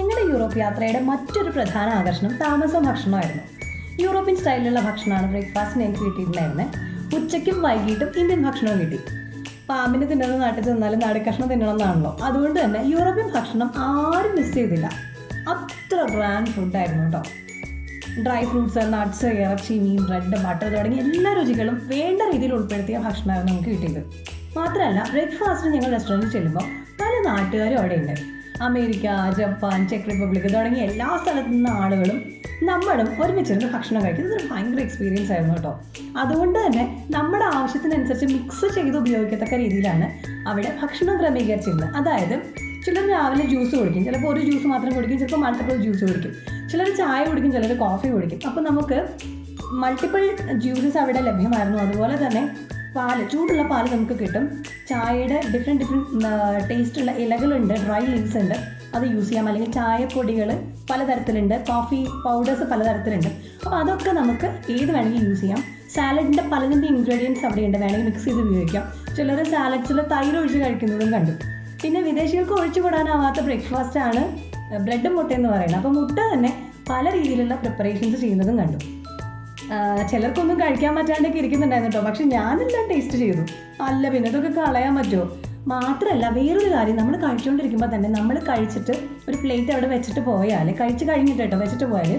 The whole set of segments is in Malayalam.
ഞങ്ങളുടെ യൂറോപ്പ് യാത്രയുടെ മറ്റൊരു പ്രധാന ആകർഷണം താമസവും ഭക്ഷണമായിരുന്നു. യൂറോപ്യൻ സ്റ്റൈലിലുള്ള ഭക്ഷണമാണ് ബ്രേക്ക്ഫാസ്റ്റിന് എനിക്ക് കിട്ടിയിട്ടുണ്ടായിരുന്നത്. ഉച്ചയ്ക്കും വൈകിട്ടും ഇന്ത്യൻ ഭക്ഷണവും കിട്ടി. പാമ്പിന് തിന്നുന്ന നാട്ടിൽ ചെന്നാലും നാടുകഷ്ണം തിന്നണം എന്നാണല്ലോ. അതുകൊണ്ട് തന്നെ യൂറോപ്യൻ ഭക്ഷണം ആരും മിസ് ചെയ്തില്ല. അത്ര ഗ്രാൻഡ് ഫുഡായിരുന്നു കേട്ടോ. ഡ്രൈ ഫ്രൂട്ട്സ്, നട്ട്സ്, ഇറച്ചി, മീൻ, ബ്രെഡ്, ബട്ടർ തുടങ്ങി എല്ലാ രുചികളും വേണ്ട രീതിയിൽ ഉൾപ്പെടുത്തിയ ഭക്ഷണമായിരുന്നു നമുക്ക് കിട്ടിയത്. മാത്രമല്ല ബ്രേക്ക്ഫാസ്റ്റിന് ഞങ്ങൾ റെസ്റ്റോറൻറ്റിൽ ചെല്ലുമ്പോൾ പല നാട്ടുകാരും അവിടെ ഉണ്ട്. അമേരിക്ക, ജപ്പാൻ, ചെക്ക് റിപ്പബ്ലിക് തുടങ്ങിയ എല്ലാ സ്ഥലത്തു നിന്ന് ആളുകളും നമ്മളും ഒരുമിച്ചിരുന്ന് ഭക്ഷണം കഴിക്കുന്നത് ഒരു ഭയങ്കര എക്സ്പീരിയൻസ് ആയിരുന്നു കേട്ടോ. അതുകൊണ്ട് തന്നെ നമ്മുടെ ആവശ്യത്തിനനുസരിച്ച് മിക്സ് ചെയ്ത് ഉപയോഗിക്കത്തക്ക രീതിയിലാണ് അവിടെ ഭക്ഷണം ക്രമീകരിച്ചിരുന്നത്. അതായത് ചിലർ രാവിലെ ജ്യൂസ് കുടിക്കും, ചിലപ്പോൾ ഒരു ജ്യൂസ് മാത്രം കുടിക്കും, ചിലപ്പോൾ മൾട്ടിപ്പിൾ ജ്യൂസ് കുടിക്കും, ചിലർ ചായ കുടിക്കും, ചിലർ കോഫി കുടിക്കും. അപ്പോൾ നമുക്ക് മൾട്ടിപ്പിൾ ജ്യൂസസ് അവിടെ ലഭ്യമായിരുന്നു. അതുപോലെ തന്നെ പാല്, ചൂടുള്ള പാല് നമുക്ക് കിട്ടും. ചായയുടെ ഡിഫറെൻറ്റ് ടേസ്റ്റുള്ള ഇലകളുണ്ട്, ഡ്രൈ ലീവ്സ് ഉണ്ട്, അത് യൂസ് ചെയ്യാം. അല്ലെങ്കിൽ ചായപ്പൊടികൾ പലതരത്തിലുണ്ട്, കോഫി പൗഡേഴ്സ് പലതരത്തിലുണ്ട്. അപ്പോൾ അതൊക്കെ നമുക്ക് ഏത് വേണമെങ്കിൽ യൂസ് ചെയ്യാം. സാലഡിൻ്റെ പലതിൻ്റെ ഇൻഗ്രീഡിയൻസ് അവിടെയുണ്ട്, വേണമെങ്കിൽ മിക്സ് ചെയ്ത് ഉപയോഗിക്കാം. ചിലർ സാലഡ്സിൽ തൈര് ഒഴിച്ച് കഴിക്കുന്നതും കണ്ടു. പിന്നെ വിദേശികൾക്ക് ഒഴിച്ചുകൂടാനാവാത്ത ബ്രേക്ക്ഫാസ്റ്റാണ് ബ്രെഡും മുട്ടയെന്ന് പറയുന്നത്. അപ്പോൾ മുട്ട തന്നെ പല രീതിയിലുള്ള പ്രിപ്പറേഷൻസ് ചെയ്യുന്നതും കണ്ടു. ചിലർക്കൊന്നും കഴിക്കാൻ പറ്റാണ്ടൊക്കെ ഇരിക്കുന്നുണ്ടായിരുന്നു കേട്ടോ. പക്ഷെ ഞാനെല്ലാം ടേസ്റ്റ് ചെയ്തു. അല്ല പിന്നെ ഇതൊക്കെ കളയാൻ പറ്റുമോ? മാത്രമല്ല വേറൊരു കാര്യം, നമ്മൾ കഴിച്ചുകൊണ്ടിരിക്കുമ്പോൾ തന്നെ നമ്മൾ കഴിച്ചിട്ട് ഒരു പ്ലേറ്റ് അവിടെ വെച്ചിട്ട് പോയാൽ, കഴിച്ച് കഴിഞ്ഞിട്ട് കേട്ടോ വെച്ചിട്ട് പോയാൽ,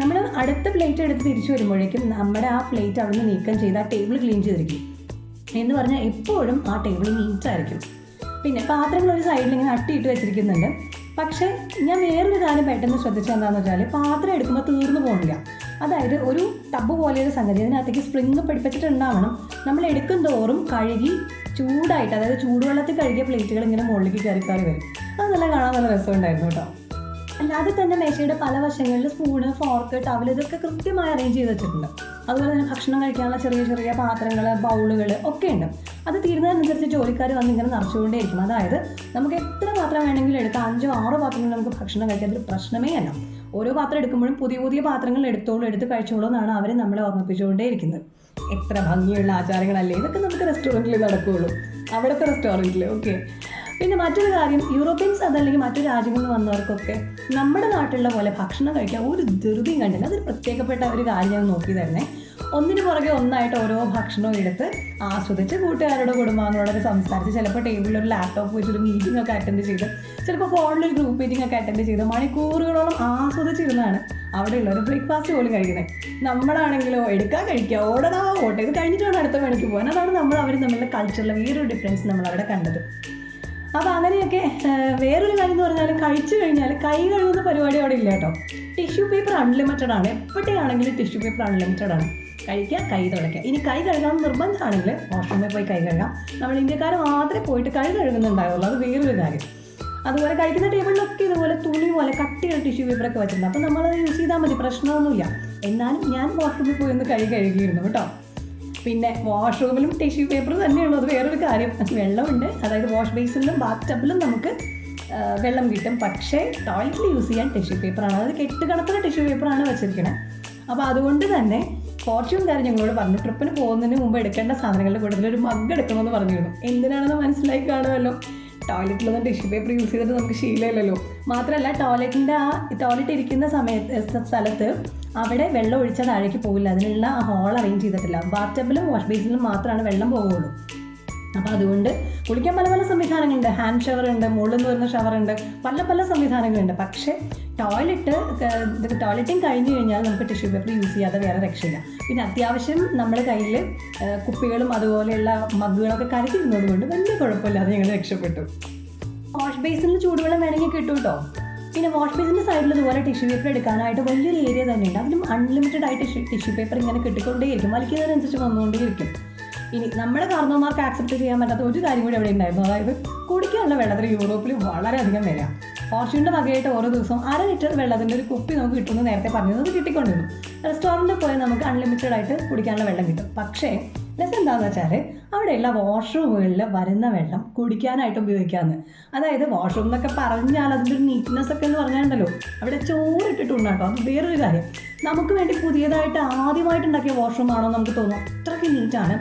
നമ്മൾ അടുത്ത പ്ലേറ്റ് എടുത്ത് തിരിച്ചു വരുമ്പോഴേക്കും നമ്മുടെ ആ പ്ലേറ്റ് അവിടെ നിന്ന് നീക്കം ചെയ്ത് ആ ടേബിൾ ക്ലീൻ ചെയ്തിരിക്കും. എന്ന് പറഞ്ഞാൽ എപ്പോഴും ആ ടേബിൾ നീറ്റായിരിക്കും. പിന്നെ പാത്രങ്ങൾ ഒരു സൈഡിൽ ഇങ്ങനെ അട്ടിയിട്ട് വെച്ചിരിക്കുന്നുണ്ട്. പക്ഷേ ഞാൻ വേറൊരു കാര്യം പെട്ടെന്ന് ശ്രദ്ധിച്ചത് എന്താണെന്ന് വെച്ചാൽ, പാത്രം എടുക്കുമ്പോൾ തീർന്നു പോകില്ല. അതായത് ഒരു ടബ് പോലെയൊരു സംഗതി, അതിനകത്തേക്ക് സ്പ്രിങ് പിടിപ്പിച്ചിട്ടുണ്ടാവണം. നമ്മൾ എടുക്കും തോറും കഴുകി ചൂടായിട്ട്, അതായത് ചൂടുവെള്ളത്തിൽ കഴുകിയ പ്ലേറ്റുകൾ ഇങ്ങനെ മുകളിലേക്ക് കയറി വരും. അത് നല്ല കാണാൻ നല്ല രസമുണ്ടായിരുന്നു കേട്ടോ. അല്ലാതെ തന്നെ മേശയുടെ പല വശങ്ങളിൽ സ്പൂണ്, ഫോർക്ക്, ടവൽ ഇതൊക്കെ കൃത്യമായി അറേഞ്ച് ചെയ്ത് വെച്ചിട്ടുണ്ട്. അതുപോലെ തന്നെ ഭക്ഷണം കഴിക്കാനുള്ള ചെറിയ ചെറിയ പാത്രങ്ങൾ, ബൗളുകൾ ഒക്കെ ഉണ്ട്. അത് തീരുന്നതിനനുസരിച്ച് ജോലിക്കാർ വന്ന് ഇങ്ങനെ നിറച്ചുകൊണ്ടേയിരിക്കും. അതായത് നമുക്ക് എത്ര പാത്രം വേണമെങ്കിലും എടുക്കാം, 5-6 പാത്രങ്ങൾ നമുക്ക് ഭക്ഷണം കഴിക്കാൻ ഒരു പ്രശ്നമേ അല്ല. ഓരോ പാത്രം എടുക്കുമ്പോഴും പുതിയ പുതിയ പാത്രങ്ങൾ എടുത്ത് കഴിച്ചോളൂ എന്നാണ് അവർ നമ്മളെ ഓർമ്മിപ്പിച്ചുകൊണ്ടേയിരിക്കുന്നത്. എത്ര ഭംഗിയുള്ള ആചാരങ്ങളല്ലേ ഇതൊക്കെ! നമുക്ക് റെസ്റ്റോറൻറ്റിൽ നടക്കുകയുള്ളൂ, അവിടുത്തെ റെസ്റ്റോറൻറ്റിൽ. ഓക്കെ. പിന്നെ മറ്റൊരു കാര്യം, യൂറോപ്യൻസ് അതല്ലെങ്കിൽ മറ്റു രാജ്യങ്ങളിൽ നിന്ന് വന്നവർക്കൊക്കെ നമ്മുടെ നാട്ടിലുള്ള പോലെ ഭക്ഷണം കഴിക്കാൻ ഒരു ധൃതിയും കണ്ടില്ല. അതൊരു പ്രത്യേകപ്പെട്ട ഒരു കാര്യം ഞാൻ നോക്കിയതായിരുന്നേ. ഒന്നിന് പുറകെ ഒന്നായിട്ട് ഓരോ ഭക്ഷണവും എടുത്ത് ആസ്വദിച്ച് കൂട്ടുകാരോട് കുടുംബാംഗങ്ങളോടൊക്കെ സംസാരിച്ച്, ചിലപ്പോൾ ടേബിളിൽ ഒരു ലാപ്ടോപ്പ് വെച്ചൊരു മീറ്റിംഗ് ഒക്കെ അറ്റൻഡ് ചെയ്ത്, ചിലപ്പോൾ ഫോണിലൊരു ഗ്രൂപ്പ് മീറ്റിംഗ് ഒക്കെ അറ്റൻഡ് ചെയ്ത് മണിക്കൂറുകളോളം ആസ്വദിച്ചിരുന്നാണ് അവിടെയുള്ള ഒരു ബ്രേക്ക്ഫാസ്റ്റ് പോലും കഴിക്കുന്നത്. നമ്മളാണെങ്കിലോ എടുക്കാൻ കഴിക്കുക, ഓടണോ ഓട്ടെ, ഇത് കഴിഞ്ഞിട്ട് വേണം അടുത്ത പണിക്ക് പോകാൻ. അതാണ് അവർ തമ്മിലുള്ള കൾച്ചറിലെ വേറൊരു ഡിഫറൻസ് നമ്മളവിടെ കണ്ടത്. അപ്പോൾ അങ്ങനെയൊക്കെ. വേറൊരു കാര്യം എന്ന് പറഞ്ഞാൽ, കഴിച്ചു കഴിഞ്ഞാൽ കൈ കഴുകുന്ന പരിപാടി അവിടെ ഇല്ല കേട്ടോ. ടിഷ്യൂ പേപ്പർ അൺലിമിറ്റഡ് ആണ്. എപ്പോഴാണെങ്കിലും ടിഷ്യൂ പേപ്പർ അൺലിമിറ്റഡ് ആണ്. കഴിക്കുക, കൈ തുടയ്ക്കുക. ഇനി കൈ കഴുകാൻ നിർബന്ധമാണെങ്കിൽ വാഷ്റൂമിൽ പോയി കൈ കഴുകാം. നമ്മൾ ഇന്ത്യക്കാർ മാത്രമേ പോയിട്ട് കൈ കഴുകുന്നുണ്ടാവുള്ളൂ, അത് വേറൊരു കാര്യം. അതുപോലെ കഴിക്കുന്ന ടേബിളിലൊക്കെ ഇതുപോലെ തുണി പോലെ കട്ടിയുള്ള ടിഷ്യൂ പേപ്പറൊക്കെ വെച്ചിട്ടുണ്ട്. അപ്പോൾ നമ്മളത് യൂസ് ചെയ്താൽ മതി, പ്രശ്നമൊന്നുമില്ല. എന്നാലും ഞാൻ വാഷ്റൂമിൽ പോയി ഒന്ന് കൈ കഴുകിയിരുന്നു കേട്ടോ. പിന്നെ വാഷ്റൂമിലും ടിഷ്യൂ പേപ്പർ തന്നെയുള്ളത് വേറൊരു കാര്യം. വെള്ളമുണ്ട്, അതായത് വാഷ് ബേസിലും ബാത്ത് ടബിലും നമുക്ക് വെള്ളം കിട്ടും. പക്ഷേ ടോയ്ലറ്റിൽ യൂസ് ചെയ്യാൻ ടിഷ്യൂ പേപ്പറാണ്, അതായത് കെട്ടുകണക്കിന് ടിഷ്യൂ പേപ്പറാണ് വെച്ചിരിക്കുന്നത്. അപ്പോൾ അതുകൊണ്ട് തന്നെ ഫോർച്യൂൺകാർ ഞങ്ങളോട് പറഞ്ഞു, ട്രിപ്പിന് പോകുന്നതിന് മുമ്പ് എടുക്കേണ്ട സാധനങ്ങളുടെ കൂട്ടത്തിൽ ഒരു മഗ് എടുക്കണമെന്ന് പറഞ്ഞിരുന്നു. എന്തിനാണെന്ന് മനസ്സിലായി കാണുമല്ലോ. ടോയ്ലറ്റിലൊന്നും ടിഷ്യൂ പേപ്പർ യൂസ് ചെയ്തിട്ട് നമുക്ക് ശീലമില്ലല്ലോ. മാത്രമല്ല ടോയ്ലറ്റ് ഇരിക്കുന്ന സ്ഥലത്ത് അവിടെ വെള്ളം ഒഴിച്ചാൽ താഴേക്ക് പോകില്ല, അതിനുള്ള ഹോൾ അറേഞ്ച് ചെയ്തിട്ടില്ല. ബാത്ത് ടബിലും വാഷ് ബേസിലും മാത്രമാണ് വെള്ളം പോകുള്ളൂ. അപ്പോൾ അതുകൊണ്ട് കുളിക്കാൻ പല പല സംവിധാനങ്ങളുണ്ട്. ഹാൻഡ് ഷവർ ഉണ്ട്, മുകളിൽ നിന്ന് വരുന്ന ഷവർ ഉണ്ട്, പല സംവിധാനങ്ങളുണ്ട്. പക്ഷേ ടോയ്ലറ്റിങ് കഴിഞ്ഞ് കഴിഞ്ഞാൽ നമുക്ക് ടിഷ്യൂ പേപ്പർ യൂസ് ചെയ്യാതെ വേറെ രക്ഷയില്ല. പിന്നെ അത്യാവശ്യം നമ്മുടെ കയ്യിൽ കുപ്പികളും അതുപോലെയുള്ള മഗ്ഗുകളൊക്കെ കരുതിയിരുന്നത് കൊണ്ട് വലിയ കുഴപ്പമില്ലാതെ ഞങ്ങൾ രക്ഷപ്പെട്ടു. വാഷ് ബേസിൽ ചൂടുവെള്ളം വേണമെങ്കിൽ കിട്ടും കേട്ടോ. പിന്നെ വാഷ് ബേസിൻ്റെ സൈഡിൽ ഇതുപോലെ ടിഷ്യൂ പേപ്പർ എടുക്കാനായിട്ട് വലിയൊരു ഏരിയ തന്നെയുണ്ട്. അതിലും അൺലിമിറ്റഡ് ആയിട്ട് ടിഷ്യൂ പേപ്പർ ഇങ്ങനെ കിട്ടിക്കൊണ്ടേയിരിക്കും, വലിക്കുന്നതിനനുസരിച്ച് വന്നുകൊണ്ടേയിരിക്കും. ഇനി നമ്മുടെ കാരണവന്മാർക്ക് ആക്സെപ്റ്റ് ചെയ്യാൻ പറ്റാത്ത ഒരു കാര്യം കൂടി അവിടെ ഉണ്ടായിരുന്നു. അതായത് കുടിക്കാനുള്ള വെള്ളത്തിന് യൂറോപ്പിൽ വളരെയധികം വില. ഫോർച്യൂണിൻ്റെ വകയായിട്ട് ഓരോ ദിവസവും 1/2 ലിറ്റർ വെള്ളത്തിൻ്റെ ഒരു കുപ്പി നമുക്ക് കിട്ടുമെന്ന് നേരത്തെ പറഞ്ഞത് കിട്ടിക്കൊണ്ടിരുന്നു. റെസ്റ്റോറൻറ്റിൽ പോയി നമുക്ക് അൺലിമിറ്റഡ് ആയിട്ട് കുടിക്കാനുള്ള വെള്ളം കിട്ടും. പക്ഷേ രസം എന്താണെന്ന് വെച്ചാൽ അവിടെയുള്ള വാഷ്റൂമുകളിൽ വരുന്ന വെള്ളം കുടിക്കാനായിട്ട് ഉപയോഗിക്കാമെന്ന്. അതായത് വാഷ്റൂം എന്നൊക്കെ പറഞ്ഞാൽ അതിൻ്റെ ഒരു നീറ്റ്നെസ് ഒക്കെ എന്ന് പറഞ്ഞാലുണ്ടല്ലോ, അവിടെ ചോറിട്ടിട്ടുണ്ട് കേട്ടോ. അത് വേറൊരു കാര്യം. നമുക്ക് വേണ്ടി പുതിയതായിട്ട് ആദ്യമായിട്ടുണ്ടാക്കിയ വാഷ്റൂം ആണോ നമുക്ക് തോന്നും, അത്രയ്ക്ക് നീറ്റാണ്.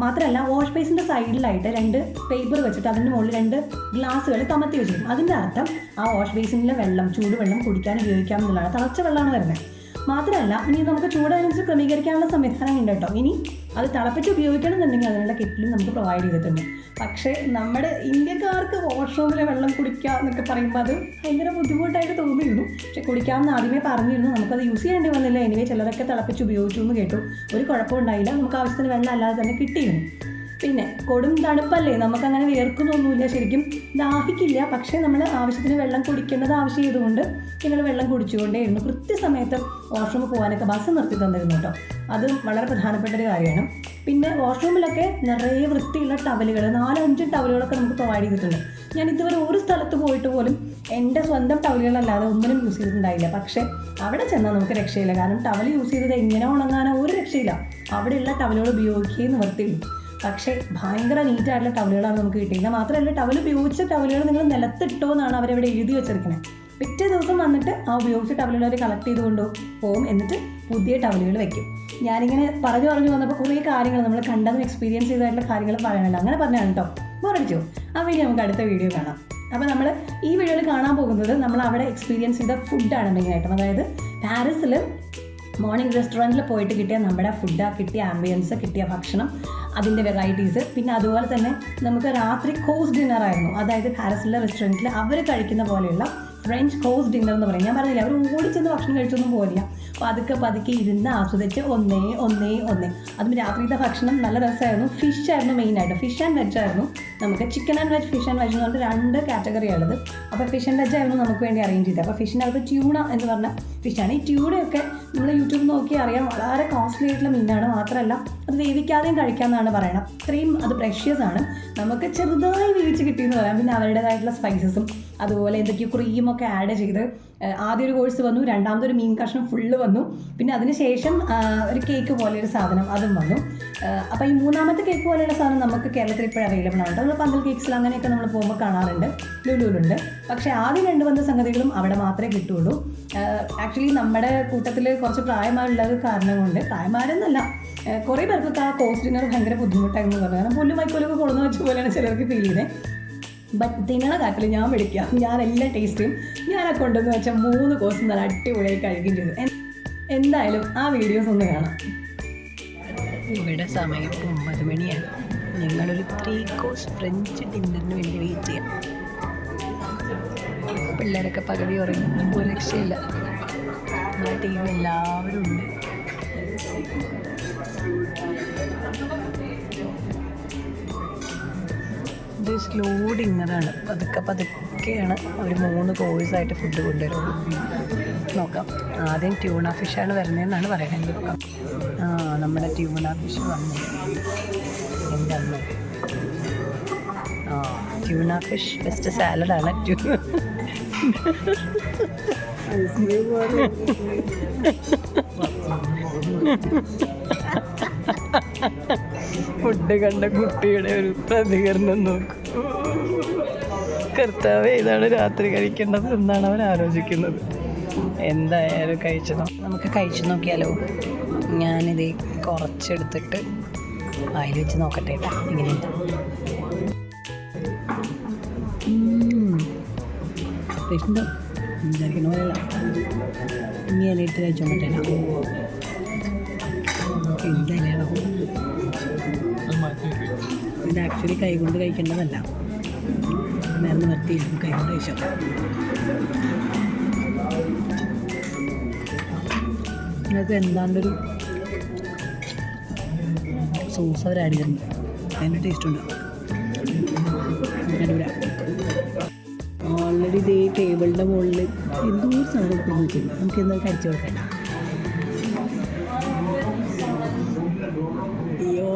മാത്രമല്ല വാഷ് ബേസിൻ്റെ സൈഡിലായിട്ട് 2 പേപ്പർ വെച്ചിട്ട് അതിൻ്റെ മുകളിൽ 2 ഗ്ലാസ്സുകൾ കമത്തി വെച്ചിരിക്കും. അതിൻ്റെ അർത്ഥം ആ വാഷ് ബേസിനിലെ വെള്ളം, ചൂടുവെള്ളം കുടിക്കാൻ ഉപയോഗിക്കാം എന്നുള്ളതാണ്. തിളച്ച വെള്ളമാണ് വരുന്നത്. മാത്രമല്ല ഇനി നമുക്ക് ചൂടനുസരിച്ച് ക്രമീകരിക്കാനുള്ള സംവിധാനം ഉണ്ട് കേട്ടോ. ഇനി അത് തിളപ്പിച്ച് ഉപയോഗിക്കണമെന്നുണ്ടെങ്കിൽ അതിനുള്ള കിറ്റിലും നമുക്ക് പ്രൊവൈഡ് ചെയ്തിട്ടുണ്ട്. പക്ഷേ നമ്മുടെ ഇന്ത്യക്കാർക്ക് വാഷ്റൂമിലെ വെള്ളം കുടിക്കുക എന്നൊക്കെ പറയുമ്പോൾ അത് ഭയങ്കര ബുദ്ധിമുട്ടായിട്ട് തോന്നിയിരുന്നു. പക്ഷേ കുടിക്കാമെന്ന് ആദ്യമേ പറഞ്ഞിരുന്നു. നമുക്കത് യൂസ് ചെയ്യേണ്ടി വന്നില്ല. എനിവേ ചിലരൊക്കെ തിളപ്പിച്ച് ഉപയോഗിച്ചു എന്ന് കേട്ടു. ഒരു കുഴപ്പമുണ്ടായില്ല. നമുക്ക് ആവശ്യത്തിന് വെള്ളം അല്ലാതെ തന്നെ കിട്ടിയിരുന്നു. പിന്നെ കൊടും തണുപ്പല്ലേ, നമുക്കങ്ങനെ വിയർക്കുന്നൊന്നുമില്ല, ശരിക്കും ദാഹിക്കില്ല. പക്ഷേ നമ്മൾ ആവശ്യത്തിന് വെള്ളം കുടിക്കേണ്ടത് ആവശ്യം ചെയ്തുകൊണ്ട് ഞങ്ങൾ വെള്ളം കുടിച്ചുകൊണ്ടേയിരുന്നു. കൃത്യസമയത്ത് വാഷ്റൂമിൽ പോകാനൊക്കെ ബസ് നിർത്തി തന്നിരുന്നു കേട്ടോ. അത് വളരെ പ്രധാനപ്പെട്ട ഒരു കാര്യമാണ്. പിന്നെ വാഷ്റൂമിലൊക്കെ നിറയെ വൃത്തിയുള്ള ടവലുകൾ, 4-5 ടവലുകളൊക്കെ നമുക്ക് പ്രൊവൈഡ് ചെയ്തിട്ടുണ്ട്. ഞാൻ ഇതുവരെ ഒരു സ്ഥലത്ത് പോയിട്ട് പോലും എൻ്റെ സ്വന്തം ടവലുകളല്ലാതെ ഒന്നിനും യൂസ് ചെയ്തിട്ടുണ്ടായില്ല. പക്ഷേ അവിടെ ചെന്നാൽ നമുക്ക് രക്ഷയില്ല. കാരണം ടവൽ യൂസ് ചെയ്തത് എങ്ങനെ ഉണങ്ങാനോ ഒരു രക്ഷയില്ല. അവിടെയുള്ള ടവലുകൾ ഉപയോഗിക്കുകയും നിവർത്തിയുള്ളൂ. പക്ഷേ ഭയങ്കര നീറ്റായിട്ടുള്ള ടവലുകളാണ് നമുക്ക് കിട്ടിയത്. മാത്രമല്ല ടവൽ ഉപയോഗിച്ച ടവലുകൾ നിങ്ങൾ നിലത്തിട്ടോ എന്നാണ് അവരവിടെ എഴുതി വെച്ചിരിക്കുന്നത്. പിറ്റേ ദിവസം വന്നിട്ട് ആ ഉപയോഗിച്ച ടവലുകൾ അവർ കളക്ട് ചെയ്ത് കൊണ്ടുപോകും. എന്നിട്ട് പുതിയ ടവലുകൾ വെക്കും. ഞാനിങ്ങനെ പറഞ്ഞു വന്നപ്പോൾ കുറേ കാര്യങ്ങൾ നമ്മൾ കണ്ടതും എക്സ്പീരിയൻസ് ചെയ്തതായിട്ടുള്ള കാര്യങ്ങൾ പറയണല്ലോ. അങ്ങനെ പറഞ്ഞാണ് കേട്ടോ. ബോറടിച്ചോ? ആ വീഡിയോ നമുക്ക് അടുത്ത വീഡിയോ കാണാം. അപ്പോൾ നമ്മൾ ഈ വീഡിയോയിൽ കാണാൻ പോകുന്നത് നമ്മൾ അവിടെ എക്സ്പീരിയൻസ് ചെയ്ത ഫുഡാണ് മെയിനായിട്ടും. അതായത് പാരീസിൽ മോർണിംഗ് റെസ്റ്റോറൻറ്റിൽ പോയിട്ട് കിട്ടിയ നമ്മുടെ ഫുഡ്, കിട്ടിയ ആംബിയൻസ്, കിട്ടിയ ഭക്ഷണം, അതിൻ്റെ വെറൈറ്റീസ്. പിന്നെ അതുപോലെ തന്നെ നമുക്ക് രാത്രി കോഴ്സ് ഡിന്നറായിരുന്നു. അതായത് പാരീസിലെ റെസ്റ്റോറൻറ്റിൽ അവർ കഴിക്കുന്ന പോലെയുള്ള ഫ്രഞ്ച് കോഴ്സ് ഡിന്നർ എന്ന് പറയും. ഞാൻ പറഞ്ഞില്ല അവർ ഓടിച്ചെന്ന് ഭക്ഷണം കഴിച്ചൊന്നും പോരില്ല. പതുക്കെ ഇരുന്ന് ആസ്വദിച്ച് ഒന്നേ. അതും രാത്രിയിലത്തെ ഭക്ഷണം നല്ല രസമായിരുന്നു. ഫിഷായിരുന്നു മെയിനായിട്ട്. ഫിഷ് ആൻഡ് വെജ് ആയിരുന്നു. നമുക്ക് chicken and veg, fish and veg എന്ന് പറഞ്ഞിട്ട് 2 കാറ്റഗറിയുള്ളത്. അപ്പോൾ ഫിഷ് ആൻഡ് വെജ് ആയിരുന്നു നമുക്ക് വേണ്ടി അറേഞ്ച് ചെയ്തത്. അപ്പോൾ ഫിഷിനകത്ത് ട്യൂണ എന്ന് പറഞ്ഞ ഫിഷാണ്. ഈ ട്യൂണയൊക്കെ നമ്മൾ യൂട്യൂബ് നോക്കി അറിയാം, വളരെ കോസ്റ്റ്ലി ആയിട്ടുള്ള മീനാണ്. മാത്രമല്ല അത് വേവിക്കാതെയും കഴിക്കാമെന്നാണ് പറയുന്നത്. അത്രയും അത് പ്രഷ്യസ് ആണ്. നമുക്ക് ചെറുതായി വേവിച്ച് കിട്ടിയെന്ന് പറയാം. പിന്നെ അവരുടേതായിട്ടുള്ള സ്പൈസസും അതുപോലെ എന്തൊക്കെയോ ക്രീമൊക്കെ ആഡ് ചെയ്ത് ആദ്യം ഒരു കോഴ്സ് വന്നു, രണ്ടാമതൊരു മീൻ കഷ്ണം ഫുള്ള് വന്നു, പിന്നെ അതിനുശേഷം ഒരു കേക്ക് പോലെ ഒരു സാധനം അതും വന്നു. അപ്പോൾ ഈ മൂന്നാമത്തെ കേക്ക് പോലെയുള്ള സാധനം നമുക്ക് കേരളത്തിൽ ഇപ്പോഴും അവൈലബിൾ ആണ്. നമ്മൾ പന്തൽ കേക്ക്സിൽ അങ്ങനെയൊക്കെ നമ്മൾ പോകുമ്പോൾ കാണാറുണ്ട്, ലുലുലുണ്ട്. പക്ഷേ ആദ്യം 2 വന്ന സംഗതികളും അവിടെ മാത്രമേ കിട്ടുള്ളൂ. ആക്ച്വലി നമ്മുടെ കൂട്ടത്തിൽ കുറച്ച് പ്രായമായുള്ളത് കാരണം കൊണ്ട്, പ്രായമാരെന്നല്ല കുറേ പേർക്കൊക്കെ ആ കോഴ്സ് ഡിന്നർ ഭയങ്കര ബുദ്ധിമുട്ടായിരുന്നു പറഞ്ഞു. കാരണം പുല്ലും വൈക്കോലൊക്കെ കൊണ്ടുവന്ന് വെച്ച പോലെയാണ് ചിലർക്ക് ഫീൽ ചെയ്യുന്നത്. ബട്ട് തിന്നണ കാര്യത്തിൽ ഞാൻ മേടിക്കാം, ഞാൻ എല്ലാ ടേസ്റ്റും ഞാനെ കൊണ്ടുവന്ന് വെച്ച 3 കോഴ്സ് നല്ല അടിപൊളിയായി കഴിക്കുകയും ചെയ്തു. എന്തായാലും ആ വീഡിയോസ് ഒന്ന് കാണാം. ഇവിടെ സമയം 9 മണിയാണ്. ഞങ്ങളൊരു 3 കോഴ്സ് ഫ്രഞ്ച് ഡിന്നറിന് വേണ്ടി വെയിറ്റ് ചെയ്യാം. പിള്ളേരൊക്കെ പകുതി ഉറങ്ങി, ഒരു രക്ഷയില്ല. നമ്മുടെ ടീം എല്ലാവരും ഉണ്ട്. ഇത് സ്ലോ ഡിന്നറാണ്. പതുക്കെയാണ് അവർ 3 കോഴ്സായിട്ട് ഫുഡ് കൊണ്ടുവരുള്ളൂ. നോക്കാം. ആദ്യം ട്യൂണ ഫിഷാണ് വരുന്നതെന്നാണ് പറയുന്നത്. നോക്കാം. നമ്മുടെ ട്യൂണ ഫിഷ് വന്നു. എൻ്റെ അന്ന് ട്യൂണ ഫിഷ് ബെസ്റ്റ് സാലഡാണ്. ഫുഡ് കണ്ട കുട്ടിയുടെ ഒരു പ്രതികരണം നോക്കൂ. കർത്താവേ, ഇതാണ് രാത്രി കഴിക്കേണ്ടത് എന്നാണ് അവൻ ആലോചിക്കുന്നത്. എന്തായാലും നമുക്ക് കഴിച്ചു നോക്കിയാലോ. ഞാനിത് കുറച്ചെടുത്തിട്ട് വായിൽ വെച്ച് നോക്കട്ടെ കേട്ടോ. ഇങ്ങനെയുണ്ട്. വിശുദ്ധം വിചാരിക്കണ പോലെയല്ല. ഇനി ഇലയിട്ട് കഴിച്ചോ പറ്റേണ്ട. എന്തായാലും ഇത് ആക്ച്വലി കൈകൊണ്ട് കഴിക്കേണ്ടതല്ല. നേരം നിർത്തിയിരുന്നു, കൈകൊണ്ട് കഴിച്ചോ. ഇതിനകത്ത് എന്താണ്ടൊരു സോസ് അവർ ആഡ് ചെയ്തിട്ടുണ്ട്. അതിൻ്റെ ടേസ്റ്റുണ്ട്. ഓൾറെഡി ഇതേ ടേബിളിൻ്റെ മുകളിൽ എന്തോ സാധനം കൊണ്ടു വെച്ചിട്ടുണ്ട്. നമുക്ക് എന്താ കഴിച്ചു കൊടുക്കാം. അയ്യോ,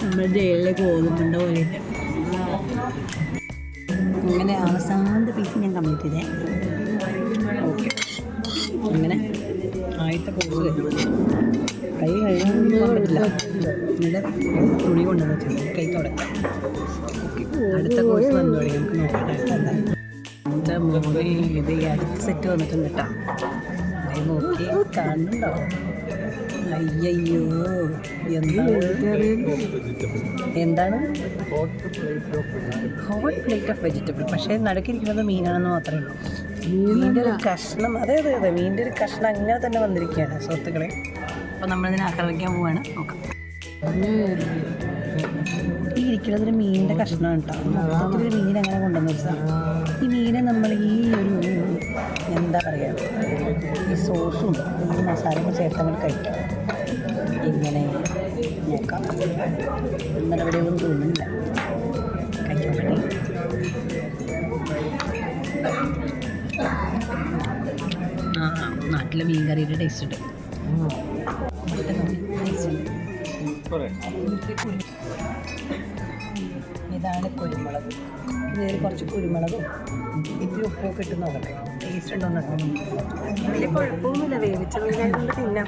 നമ്മുടെ ജയിലിലേക്ക് പോകുന്നുണ്ട പോലെ. അങ്ങനെ അവസാനത്തെ പീസ് ഞാൻ കംപ്ലീറ്റ് ചെയ്തേ. ഓക്കെ, അങ്ങനെ ആദ്യത്തെ കോഴ്സ് കൈ കഴുകാൻ പറ്റില്ല. എന്നിട്ട് തുണി കൊണ്ടുവന്ന് വെച്ചു കൈ തുടക്കാം. അടുത്ത കോഴ്സ് വന്നു തുടങ്ങി. നമുക്ക് നോക്കട്ടെ എന്താ മൂവി. ഇത് ഈ അടുത്ത സെറ്റ് വന്നിട്ടുണ്ട് കേട്ടോ. അത് നോക്കി കാണുന്നുണ്ടോ? അയ്യോ എന്താണ് ഹോട്ട് പ്ലേറ്റ് ഓഫ് വെജിറ്റബിൾ. പക്ഷേ നടുക്കിരിക്കുന്നത് മീനാണെന്ന് മാത്രമേ ഉള്ളൂ. മീനിൻ്റെ ഒരു കഷ്ണം, അതെ മീനിൻ്റെ ഒരു കഷ്ണം അങ്ങനെ തന്നെ വന്നിരിക്കുകയാണ് സുഹൃത്തുക്കളെ. അപ്പോൾ നമ്മളിതിനെ ആക്രമിക്കാൻ പോവാണ്. നോക്കാം. ഈ ഇരിക്കുന്നത് ഒരു മീനിൻ്റെ കഷ്ണമാണ് കേട്ടോ. മൊത്തത്തിലൊരു മീൻ അങ്ങനെ കൊണ്ടുവന്നു വെച്ചാൽ ഈ മീനെ നമ്മൾ ഈ ഒരു എന്താ പറയുക, ഈ സോസും ഈ മസാലയൊക്കെ ചേർത്ത് നമ്മൾ കഴിക്കാം. ഇങ്ങനെ നോക്കാം. ഇന്നലെ ഇവിടെ ഒന്നും തോന്നുന്നില്ല കഴിക്കാൻ വേണ്ടി. നാട്ടിലെ മീൻ കറിയുടെ ടേസ്റ്റ് ഉണ്ട്. ഇതാണ് കുരുമുളക്. ഇതിൽ കുറച്ച് കുരുമുളകും ഇത്തിരി ഉപ്പൊക്കെ ഇട്ട് നോക്കട്ടെ, ടേസ്റ്റ് ഉണ്ടോന്ന്. വലിയ കുഴപ്പമൊന്നുമില്ല, വേവിച്ച മീനായതുകൊണ്ട് തിന്നാം.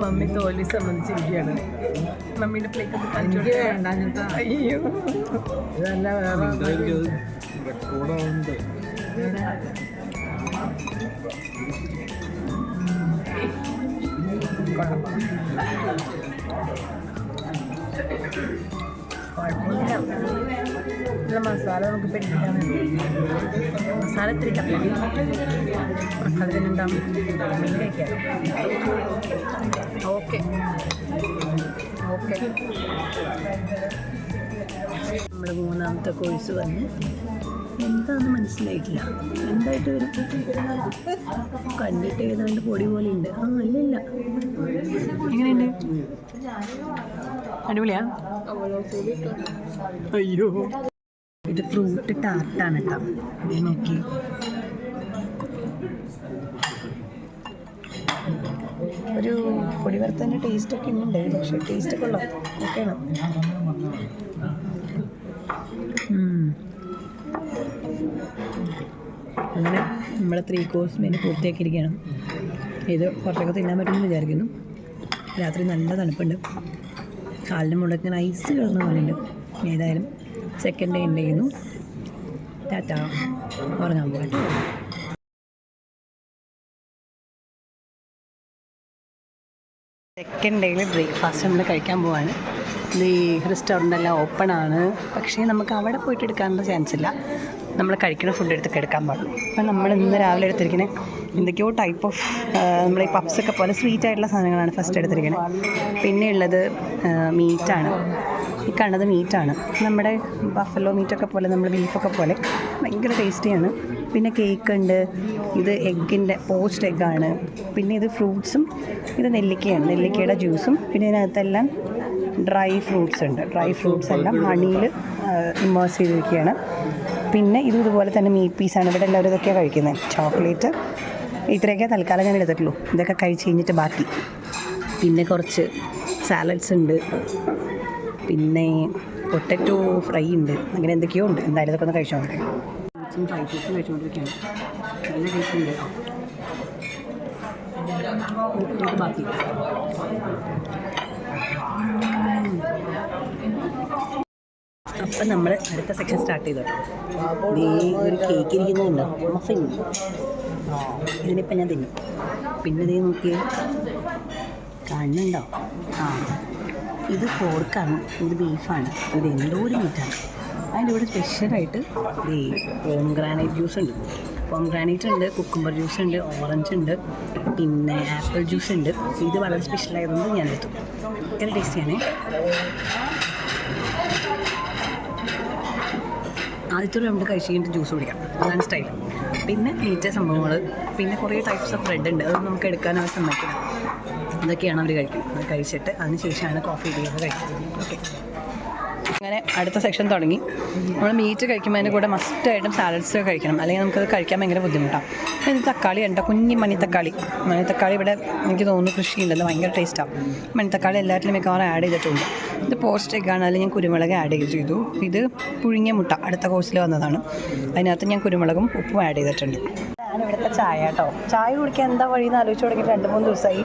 മമ്മി തോൽവി സംബന്ധിച്ചിരിക്കുകയാണ്. മമ്മീൻ്റെ പ്ലേറ്റ് വേണ്ട. അയ്യോ ഇതല്ല വേറെ കുഴപ്പമില്ല. മസാല നമുക്ക് പിടിക്കാൻ മസാല ഇത്തിരി കപ്പി മസാല തിന്നുണ്ടാവും. മീൻ കഴിക്കാം. ഓക്കെ നമ്മുടെ മൂന്നാമത്തെ കോഴ്സ് വന്ന് എന്താണെന്ന് മനസ്സിലായിട്ടില്ല. എന്തായിട്ട് വരും കണ്ടിട്ട് ഏതാണ്ട് പൊടി പോലെ ഉണ്ട്. അല്ലല്ല, എങ്ങനെയുണ്ട്? അടിപൊളിയാ? അയ്യോ ഇത് ഫ്രൂട്ട് ടാർട്ടാണ് കേട്ടോ. ഇത് നോക്കി. ഒരു പൊടി വറുത്തതിൻ്റെ ടേസ്റ്റൊക്കെ ഉണ്ട്, പക്ഷേ ടേസ്റ്റൊക്കെ ഉള്ളു. ഓക്കെയാണ്. അങ്ങനെ നമ്മൾ 3 കോഴ്സ് മെനു പൂർത്തിയാക്കിയിരിക്കുകയാണ്. ഇത് കുറച്ചൊക്കെ തിന്നാൻ പറ്റുമെന്ന് വിചാരിക്കുന്നു. രാത്രി നല്ല തണുപ്പുണ്ട്, കാലിൻ്റെ മുകളിൽ ഐസ് കിടന്ന പോലെയുണ്ട്. ഏതായാലും സെക്കൻഡ് ഡേ ഉണ്ട് ചെയ്യുന്നു. ടാറ്റ, ഉറങ്ങാൻ പോകട്ടെ. സെക്കൻഡ് ഡേയിൽ ബ്രേക്ക്ഫാസ്റ്റ് നമ്മൾ കഴിക്കാൻ പോവാണ്. ഈ റെസ്റ്റോറൻ്റ് എല്ലാം ഓപ്പൺ ആണ്, പക്ഷേ നമുക്ക് അവിടെ പോയിട്ട് എടുക്കാനുള്ള ചാൻസ് ഇല്ല. നമ്മൾ കഴിക്കുന്ന ഫുഡ് എടുത്തൊക്കെ എടുക്കാൻ പാടുള്ളൂ. അപ്പം നമ്മൾ ഇന്ന് രാവിലെ എടുത്തിരിക്കുന്നത് എന്തൊക്കെയോ ടൈപ്പ് ഓഫ് നമ്മൾ ഈ പപ്സൊക്കെ പോലെ സ്വീറ്റ് ആയിട്ടുള്ള സാധനങ്ങളാണ് ഫസ്റ്റ് എടുത്തിരിക്കുന്നത്. പിന്നെ ഉള്ളത് മീറ്റാണ്. ഈ കണ്ടത് മീറ്റാണ്. നമ്മുടെ ബഫലോ മീറ്റൊക്കെ പോലെ, നമ്മുടെ ബീഫൊക്കെ പോലെ ഭയങ്കര ടേസ്റ്റിയാണ്. പിന്നെ കേക്ക് ഉണ്ട്. ഇത് എഗ്ഗിൻ്റെ പോസ്റ്റ് എഗ്ഗാണ്. പിന്നെ ഇത് ഫ്രൂട്ട്സും, ഇത് നെല്ലിക്കയാണ്, നെല്ലിക്കയുടെ ജ്യൂസും. പിന്നെ ഇതിനകത്തെല്ലാം ഡ്രൈ ഫ്രൂട്ട്സ് ഉണ്ട്. ഡ്രൈ ഫ്രൂട്ട്സ് എല്ലാം ഹണിയിൽ ഇമേഴ്സ് ചെയ്തിരിക്കുകയാണ്. പിന്നെ ഇതുപോലെ തന്നെ മീറ്റ് പീസാണ്. ഇവിടെ എല്ലാവരും ഇതൊക്കെയാണ് കഴിക്കുന്നത്. ചോക്ലേറ്റ് ഇത്രയൊക്കെ തൽക്കാലം ഞാൻ എടുത്തിട്ടുള്ളൂ. ഇതൊക്കെ കഴിച്ച് കഴിഞ്ഞിട്ട് ബാക്കി. പിന്നെ കുറച്ച് സാലഡ്സ് ഉണ്ട്, പിന്നെ പൊട്ടറ്റോ ഫ്രൈ ഉണ്ട്, അങ്ങനെ എന്തൊക്കെയോ ഉണ്ട്. എന്തായാലും ഇതൊക്കെ ഒന്ന് കഴിച്ചോട്ടെ. ഫ്രൈ പീസും കഴിച്ചുകൊണ്ടിരിക്കുകയാണ്. നല്ല ടേസ്റ്റ് ഉണ്ട്. ബാക്കി അപ്പം നമ്മൾ അടുത്ത സെക്ഷൻ സ്റ്റാർട്ട് ചെയ്തു. ഈ ഒരു കേക്ക് ഇരിക്കുന്നുണ്ടോ, മഫിൻ. ഇതിനിപ്പം ഞാൻ തിന്നും. പിന്നെ ഇതേ നോക്കി കാണുന്നുണ്ടോ? ഇത് പോർക്കാണ്, ഇത് ബീഫാണ്, ഇത് എന്തോ ഒരു മീറ്റാണ്. അതിൻ്റെ കൂടെ സ്പെഷ്യലായിട്ട് ഈ പോംഗ്രാനൈറ്റ് ജ്യൂസ് ഉണ്ട്. പോംഗ്രാനൈറ്റ് ഉണ്ട്, കുക്കുംബർ ജ്യൂസ് ഉണ്ട്, ഓറഞ്ച് ഉണ്ട്, പിന്നെ ആപ്പിൾ ജ്യൂസ് ഉണ്ട്. ഇത് വളരെ സ്പെഷ്യലായതുകൊണ്ട് ഞാൻ എടുത്തു. ഭയങ്കര ടേസ്റ്റിയാണേ. ആദ്യത്തെ റൗണ്ട് കഴിച്ച് കഴിഞ്ഞിട്ട് ജ്യൂസ് കുടിക്കാം, അതാണ് സ്റ്റൈൽ. പിന്നെ മീറ്റ് സംഭവങ്ങൾ, പിന്നെ കുറേ ടൈപ്സ് ഓഫ് ബ്രെഡ് ഉണ്ട്. അത് നമുക്ക് എടുക്കാൻ അവർ സമ്മതിക്കില്ല. ഇതൊക്കെയാണ് അവർ കഴിക്കുന്നത്. അത് കഴിച്ചിട്ട് അതിന് ശേഷമാണ് കോഫി ടീയൊക്കെ കഴിക്കുന്നത്. ഓക്കെ, അങ്ങനെ അടുത്ത സെക്ഷൻ തുടങ്ങി. നമ്മൾ മീറ്റ് കഴിക്കുമ്പോൾ അതിൻ്റെ കൂടെ മസ്റ്റായിട്ടും സാലഡ്സ് കഴിക്കണം, അല്ലെങ്കിൽ നമുക്കത് കഴിക്കാൻ ഭയങ്കര ബുദ്ധിമുട്ടാണ്. ഇത് തക്കാളി ഉണ്ട്, കുഞ്ഞി മണിത്തക്കാളി. മണിത്തക്കാളി ഇവിടെ എനിക്ക് തോന്നുന്നു കൃഷിയുണ്ടല്ലോ, ഭയങ്കര ടേസ്റ്റാണ്. മണിത്തക്കാളി എല്ലാറ്റിലും മിക്കവാറും ആഡ് ചെയ്തിട്ടുണ്ട്. ഇത് പോസ്റ്റ് എഗ്ഗാണ്, അതിൽ ഞാൻ കുരുമുളക് ആഡ് ചെയ്തു. ഇത് പുഴുങ്ങിയ മുട്ട അടുത്ത കോഴ്സിൽ വന്നതാണ്. അതിനകത്ത് ഞാൻ കുരുമുളകും ഉപ്പും ആഡ് ചെയ്തിട്ടുണ്ട്. ഇതാണ് ഇവിടുത്തെ ചായ കേട്ടോ. ചായ കുടിക്കാൻ എന്താ വഴിയെന്ന് ആലോചിച്ച് തുടങ്ങിയിട്ട് 2-3 ദിവസമായി.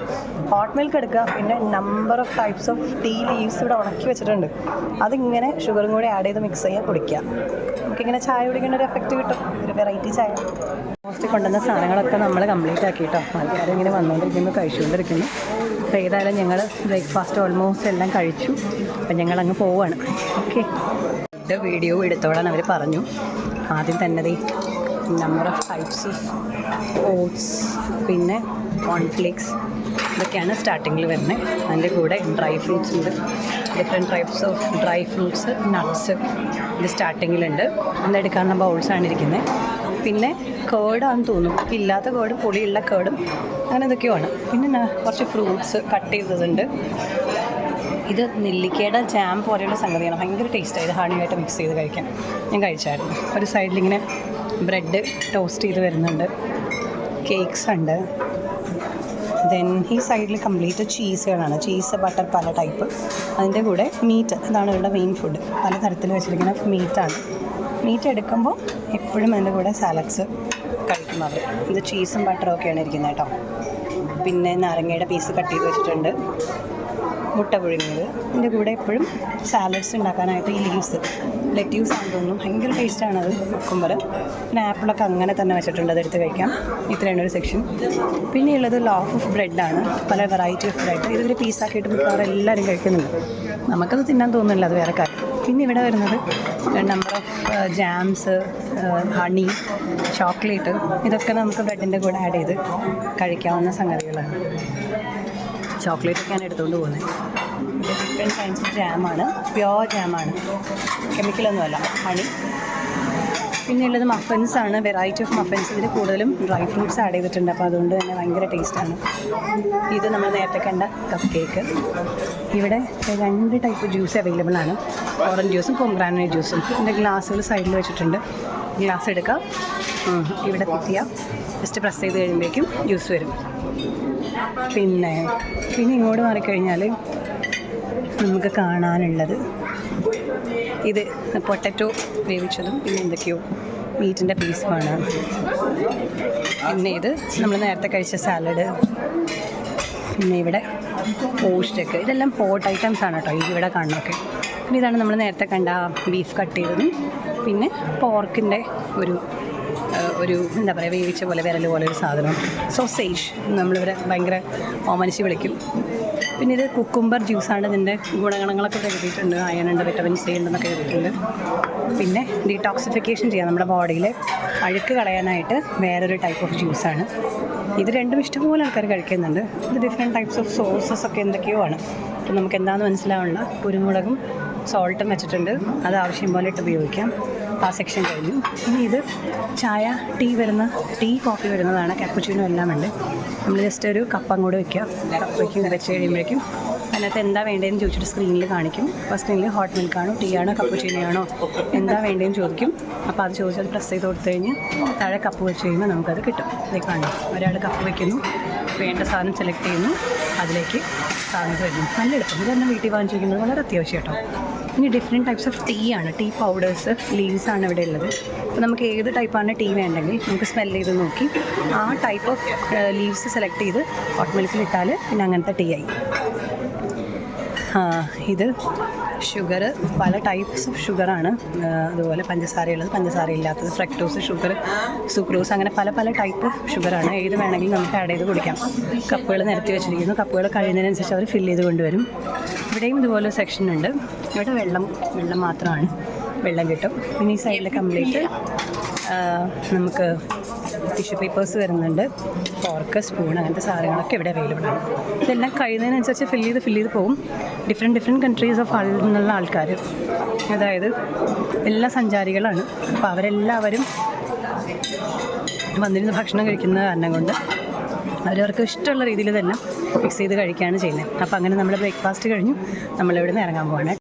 ഹോട്ട് മിൽക്ക് എടുക്കുക, പിന്നെ number of types of tea leaves ഇവിടെ ഉണക്കി വെച്ചിട്ടുണ്ട്. അതിങ്ങനെ ഷുഗറും കൂടി ആഡ് ചെയ്ത് മിക്സ് ചെയ്യുക, കുടിക്കുക. നമുക്കിങ്ങനെ ചായ കുടിക്കേണ്ട ഒരു എഫക്റ്റ് കിട്ടും, ഒരു വെറൈറ്റി ചായ. മോസ്റ്റ് കൊണ്ടുവന്ന സാധനങ്ങളൊക്കെ നമ്മൾ കംപ്ലീറ്റ് ആക്കി കേട്ടോ. ആൾക്കാരും ഇങ്ങനെ വന്നുകൊണ്ടിരിക്കുന്നു, കഴിച്ചുകൊണ്ടിരിക്കുന്നു. അപ്പോൾ ഏതായാലും ഞങ്ങൾ ബ്രേക്ക്ഫാസ്റ്റ് ഓൾമോസ്റ്റ് എല്ലാം കഴിച്ചു. അപ്പം ഞങ്ങൾ അങ്ങ് പോവുകയാണ്. ഓക്കെ, വീഡിയോ എടുത്തോളാൻ അവർ പറഞ്ഞു. ആദ്യം തന്നെ number of types of oats, പിന്നെ കോൺഫ്ലേക്സ്, ഇതൊക്കെയാണ് സ്റ്റാർട്ടിങ്ങിൽ വരുന്നത്. അതിൻ്റെ കൂടെ ഡ്രൈ ഫ്രൂട്ട്സ് ഉണ്ട്, different types of dry fruits, nuts ഇത് സ്റ്റാർട്ടിങ്ങിലുണ്ട്. അതെടുക്കാനുള്ള ബൗൾസാണ് ഇരിക്കുന്നത്. പിന്നെ കേർഡാണെന്ന് തോന്നും, ഇല്ലാത്ത കേർഡും പുളിയുള്ള കേർഡും അങ്ങനെ ഇതൊക്കെയാണ്. പിന്നെ കുറച്ച് ഫ്രൂട്ട്സ് കട്ട് ചെയ്തതുണ്ട്. ഇത് നെല്ലിക്കയുടെ ജാം പോലെയുള്ള സംഗതിയാണ്, ഭയങ്കര ടേസ്റ്റായത്. ഹണിയായിട്ട് മിക്സ് ചെയ്ത് കഴിക്കാൻ ഞാൻ കഴിച്ചായിരുന്നു. ഒരു സൈഡിലിങ്ങനെ ബ്രെഡ് ടോസ്റ്റ് ചെയ്ത് വരുന്നുണ്ട്, കേക്ക്സ് ഉണ്ട്. ദെൻ ഈ സൈഡിൽ കംപ്ലീറ്റ് ചീസുകളാണ്, ചീസ് ബട്ടർ പല ടൈപ്പ്. അതിൻ്റെ കൂടെ മീറ്റ്, ഇതാണ് ഇവരുടെ മെയിൻ ഫുഡ്. പല തരത്തിൽ വെച്ചിരിക്കുന്ന മീറ്റാണ്. മീറ്റ് എടുക്കുമ്പോൾ എപ്പോഴും അതിൻ്റെ കൂടെ സാലഡ്സ് കഴിക്കും അവർ. ഇത് ചീസും ബട്ടറും ഒക്കെയാണ് ഇരിക്കുന്നത് കേട്ടോ. പിന്നെ നാരങ്ങയുടെ പീസ് കട്ട് ചെയ്ത് വെച്ചിട്ടുണ്ട്, മുട്ട പുഴുങ്ങിയത്. ഇതിൻ്റെ കൂടെ എപ്പോഴും സാലഡ്സ് ഉണ്ടാക്കാനായിട്ട് ഈ ലീവ്സ്, ലെറ്റ്യൂസ് ആണെന്ന് തോന്നുന്നു, ഭയങ്കര ടേസ്റ്റാണത്. കുക്കുംബർ, പിന്നെ ആപ്പിളൊക്കെ അങ്ങനെ തന്നെ വെച്ചിട്ടുണ്ട്, അതെടുത്ത് കഴിക്കാം. ഇത്രയാണ് ഒരു സെക്ഷൻ. പിന്നെയുള്ളത് ലോഫ് ഓഫ് ബ്രെഡാണ്, പല വെറൈറ്റി ഓഫ് ബ്രെഡ്. ഇതൊരു പീസാക്കിയിട്ട് മിക്കവാറും എല്ലാവരും കഴിക്കുന്നുണ്ട്. നമുക്കത് തിന്നാൻ തോന്നുന്നില്ല, അത് വേറെ കാര്യം. പിന്നെ ഇവിടെ വരുന്നത് number of jambs, honey, chocolate, ഇതൊക്കെ നമുക്ക് ബ്രെഡിൻ്റെ കൂടെ ആഡ് ചെയ്ത് കഴിക്കാവുന്ന സംഗതികളാണ്. ചോക്ലേറ്റൊക്കെയാണ് എടുത്തുകൊണ്ട് പോകുന്നത്. ഇത് ഡിഫറെൻറ്റ് കൈൻഡ്സ് ഓഫ് ജാമാണ്, പ്യോർ ജാമാണ്, കെമിക്കലൊന്നുമല്ല, ഹണി. പിന്നെയുള്ളത് മഫൻസാണ്, വെറൈറ്റി ഓഫ് മഫൻസ്. ഇതിൽ കൂടുതലും ഡ്രൈ ഫ്രൂട്ട്സ് ആഡ് ചെയ്തിട്ടുണ്ട്, അപ്പോൾ അതുകൊണ്ട് തന്നെ ഭയങ്കര ടേസ്റ്റാണ്. ഇത് നമ്മൾ നേരത്തെ കണ്ട കപ്പ് കേക്ക്. ഇവിടെ 2 ടൈപ്പ് ജ്യൂസ് അവൈലബിൾ ആണ്, ഓറഞ്ച് ജ്യൂസും പൊമഗ്രാനൈറ്റ് ജ്യൂസും. ഇതിൻ്റെ ഗ്ലാസ്സുകൾ സൈഡിൽ വെച്ചിട്ടുണ്ട്. ഗ്ലാസ് എടുക്കാം, ഇവിടെ കുത്തിയാൽ ജസ്റ്റ് പ്രസ് ചെയ്ത് കഴിയുമ്പോഴേക്കും ജ്യൂസ് വരും. പിന്നെ ഇങ്ങോട്ട് മാറിക്കഴിഞ്ഞാൽ നമുക്ക് കാണാനുള്ളത് ഇത് പൊട്ടറ്റോ വേവിച്ചതും പിന്നെ എന്തൊക്കെയോ മീറ്റിൻ്റെ പീസുമാണ്. പിന്നെ ഇത് നമ്മൾ നേരത്തെ കഴിച്ച സാലഡ്. പിന്നെ ഇവിടെ പോസ്റ്റൊക്കെ, ഇതെല്ലാം പോട്ട് ഐറ്റംസ് ആണ് കേട്ടോ ഇവിടെ കാണുന്നതൊക്കെ. പിന്നെ ഇതാണ് നമ്മൾ നേരത്തെ കണ്ട ബീഫ് കട്ട് ചെയ്തതും പിന്നെ പോർക്കിൻ്റെ ഒരു എന്താ പറയുക, വേവിച്ച പോലെ വിരൽ പോലെ ഒരു സാധനം, സോസേജ് നമ്മളിവിടെ ഭയങ്കര ഓമനിച്ച് വിളിക്കും. പിന്നെ ഇത് കുക്കുംബർ ജ്യൂസാണ്. ഇതിൻ്റെ ഗുണഗണങ്ങളൊക്കെ എഴുതിയിട്ടുണ്ട്, അയണുണ്ട്, വിറ്റമിൻ സി ഉണ്ടെന്നൊക്കെ എഴുതിയിട്ടുണ്ട്. പിന്നെ ഡീടോക്സിഫിക്കേഷൻ ചെയ്യാം, നമ്മുടെ ബോഡിയിൽ അഴുക്ക് കളയാനായിട്ട് വേറൊരു ടൈപ്പ് ഓഫ് ജ്യൂസാണ്. ഇത് രണ്ടും ഇഷ്ടംപോലെ ആൾക്കാർ കഴിക്കുന്നുണ്ട്. ഇത് ഡിഫറെൻറ്റ് ടൈപ്സ് ഓഫ് സോസസ് ഒക്കെ എന്തൊക്കെയോ ആണ്. അപ്പോൾ നമുക്ക് എന്താണെന്ന് മനസ്സിലാവുന്നില്ല. കുരുമുളകും സോൾട്ടും വെച്ചിട്ടുണ്ട്, അത് ആവശ്യം പോലെ ഇട്ട് ഉപയോഗിക്കാം. ആ സെക്ഷൻ കഴിഞ്ഞു. ഇനി ഇത് ചായ, ടീ കോഫി വരുന്നതാണ്, കാപ്പുച്ചിനോ എല്ലാം ഉണ്ട്. നമ്മൾ ജസ്റ്റ് ഒരു കപ്പ് അങ്ങോട്ട് വെക്കുക, കപ്പ് വെച്ച് കഴിയുമ്പോഴേക്കും അതിനകത്ത് എന്താ വേണ്ടതെന്ന് ചോദിച്ചിട്ട് സ്ക്രീനിൽ കാണിക്കും. അപ്പോൾ സ്ക്രീനിൽ ഹോട്ട് മിൽക്കാണോ, ടീ ആണോ, കപ്പുച്ചിനോ ആണോ, എന്താ വേണ്ടതെന്ന് ചോദിക്കും. അപ്പോൾ അത് ചോദിച്ചാൽ പ്രസ് ചെയ്ത് കൊടുത്തു കഴിഞ്ഞ് താഴെ കപ്പ് വെച്ച് കഴിയുമ്പോൾ നമുക്കത് കിട്ടും. ഇത് കാണും, ഒരാൾ കപ്പ് വയ്ക്കുന്നു, വേണ്ട സാധനം സെലക്ട് ചെയ്യുന്നു, അതിലേക്ക് സാധനം വരുന്നു. നല്ല എളുപ്പം. ഇത് തന്നെ വീട്ടിൽ വാങ്ങിച്ചു വയ്ക്കുന്നത് വളരെ അത്യാവശ്യം കേട്ടോ. ഇനി ഡിഫറെൻറ്റ് ടൈപ്സ് ഓഫ് ടീ ആണ്, ടീ പൗഡേഴ്സ്, ലീവ്സാണ് ഇവിടെ ഉള്ളത്. അപ്പോൾ നമുക്ക് ഏത് ടൈപ്പാണ് ടീ വേണ്ടെങ്കിൽ നമുക്ക് സ്മെൽ ചെയ്ത് നോക്കി ആ ടൈപ്പ് ഓഫ് ലീവ്സ് സെലക്ട് ചെയ്ത് ഹോട്ട് മിൽക്കിലിട്ടാൽ പിന്നെ അങ്ങനത്തെ ടീ ആയി. ഇത് ഷുഗർ, പല ടൈപ്സ് ഓഫ് ഷുഗറാണ്. അതുപോലെ പഞ്ചസാരയുള്ളത്, പഞ്ചസാര ഇല്ലാത്തത്, ഫ്രക്ടോസ്, ഷുഗർ, സുക്രോസ്, അങ്ങനെ പല ടൈപ്പ് ഷുഗറാണ്. ഏത് വേണമെങ്കിലും നമുക്ക് ആഡ് ചെയ്ത് കുടിക്കാം. കപ്പുകൾ നിരത്തി വെച്ചിരിക്കുന്നു, കപ്പുകൾ കഴിയുന്നതിനനുസരിച്ച് അവർ ഫില്ല് ചെയ്ത് കൊണ്ടുവരും. ഇവിടെയും ഇതുപോലെ സെക്ഷൻ ഉണ്ട്. ഇവിടെ വെള്ളം മാത്രമാണ്, വെള്ളം കിട്ടും. പിന്നെ ഈ സൈഡിൽ കംപ്ലീറ്റ് നമുക്ക് ടിഷ്യൂ പേപ്പേഴ്സ് വരുന്നുണ്ട്, ഫോർക്ക്, സ്പൂൺ, അങ്ങനത്തെ സാധനങ്ങളൊക്കെ ഇവിടെ അവൈലബിൾ ആണ്. ഇതെല്ലാം കഴിയുന്നതിനനുസരിച്ച് ഫില്ല് ചെയ്ത് പോകും. ഡിഫറെൻറ്റ് കൺട്രീസ് ഓഫ് നിന്നുള്ള ആൾക്കാർ, അതായത് എല്ലാ സഞ്ചാരികളാണ്. അപ്പോൾ അവരെല്ലാവരും വന്നിരുന്ന് ഭക്ഷണം കഴിക്കുന്ന കാരണം കൊണ്ട് അവരവർക്ക് ഇഷ്ടമുള്ള രീതിയിൽ തന്നെ മിക്സ് ചെയ്ത് കഴിക്കുകയാണ് ചെയ്യുന്നത്. അപ്പോൾ അങ്ങനെ നമ്മുടെ ബ്രേക്ക്ഫാസ്റ്റ് കഴിഞ്ഞു, നമ്മളിവിടെ നിന്ന് ഇറങ്ങാൻ പോവാണ്.